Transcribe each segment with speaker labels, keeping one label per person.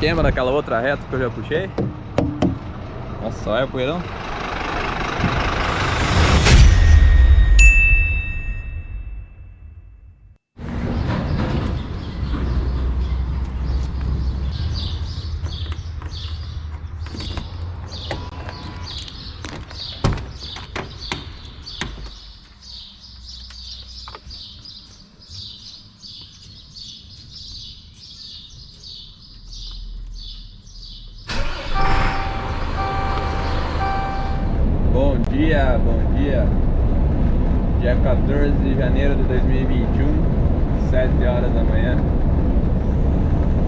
Speaker 1: esquema daquela outra reta que eu já puxei. Nossa, olha o poeirão. Bom dia. Dia 14 de janeiro de 2021, 7 horas da manhã.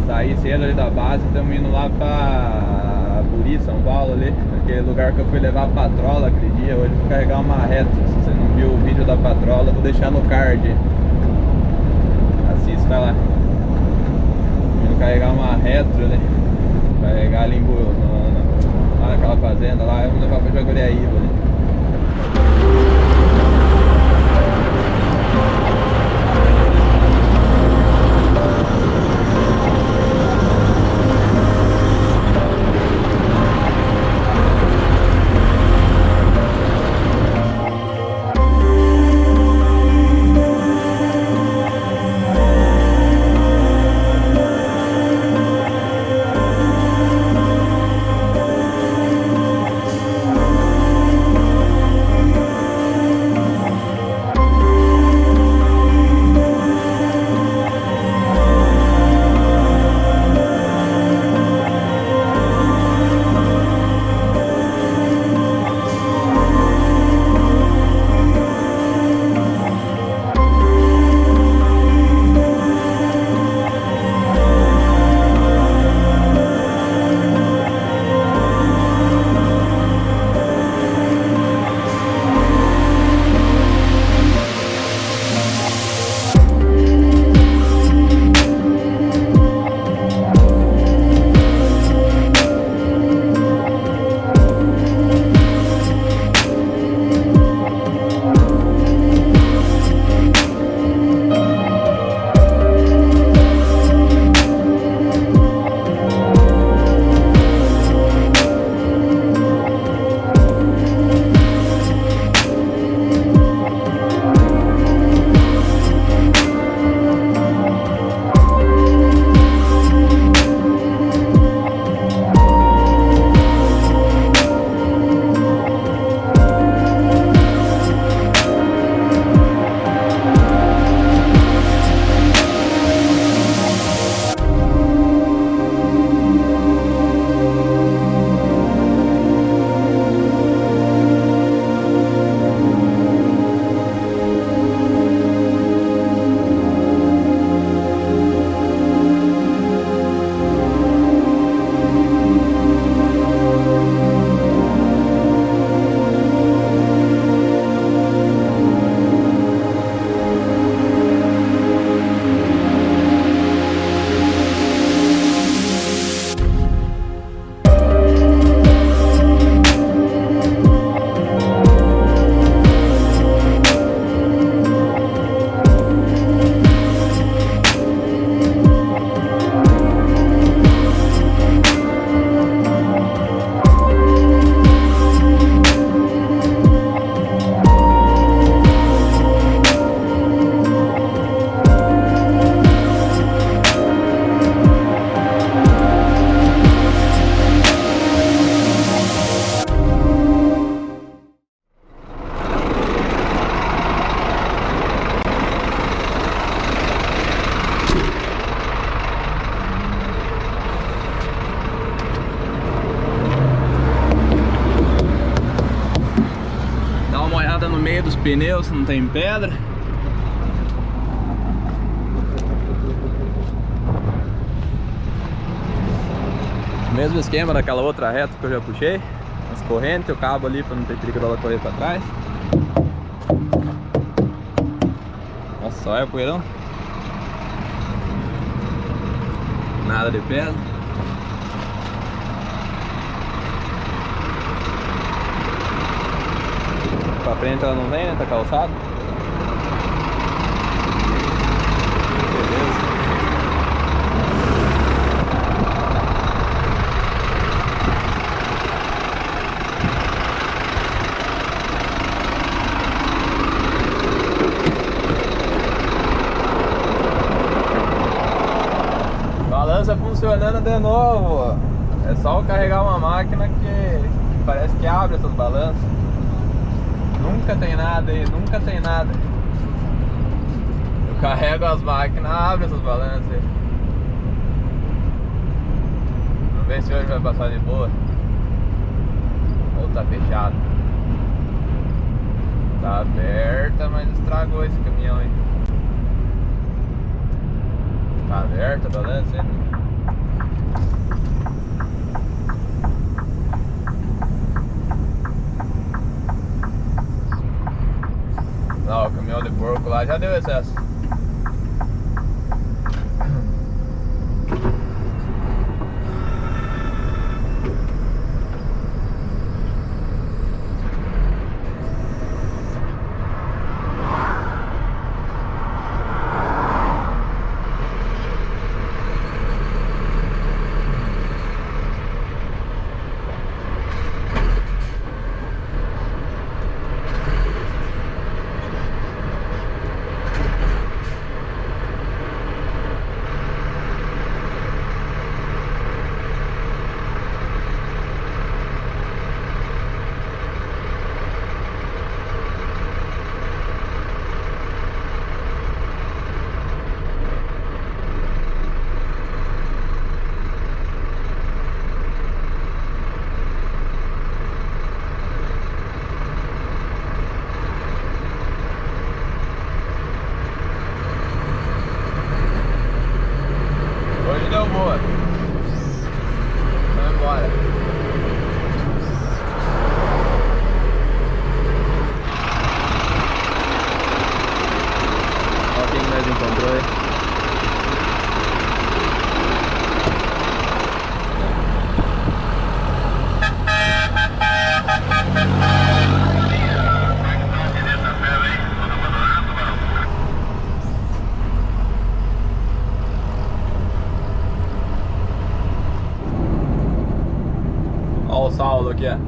Speaker 1: Saí cedo ali da base, estamos indo lá pra Buri, São Paulo ali, aquele lugar que eu fui levar a patrola aquele dia. Hoje eu vou carregar uma retro. Se você não viu o vídeo da patrola, vou deixar no card. Assista lá. Vou carregar uma retro ali, carregar ali lá naquela fazenda lá, eu vou levar pra Jaguariaiva ali. No meio dos pneus, não tem pedra. Mesmo esquema daquela outra reta que eu já puxei. As correntes, o cabo ali para não ter perigo dela correr para trás. Nossa, olha o poeirão. Nada de pedra. Pra frente ela não vem, né? Tá calçado. Beleza. funcionando de novo. É só eu carregar uma máquina que parece que abre essas balanças. Nunca tem nada aí, nunca tem nada. Eu carrego as máquinas, abre essas balanças aí. Vamos ver se hoje vai passar de boa. Ou tá fechado. Tá aberta, mas estragou esse caminhão aí. Tá aberta a balança aí. Não, o caminhão de porco lá já deu excesso. Hoje deu boa. Vamos embora. Olha quem nós encontrou aí. Olha o Saulo aqui, ó.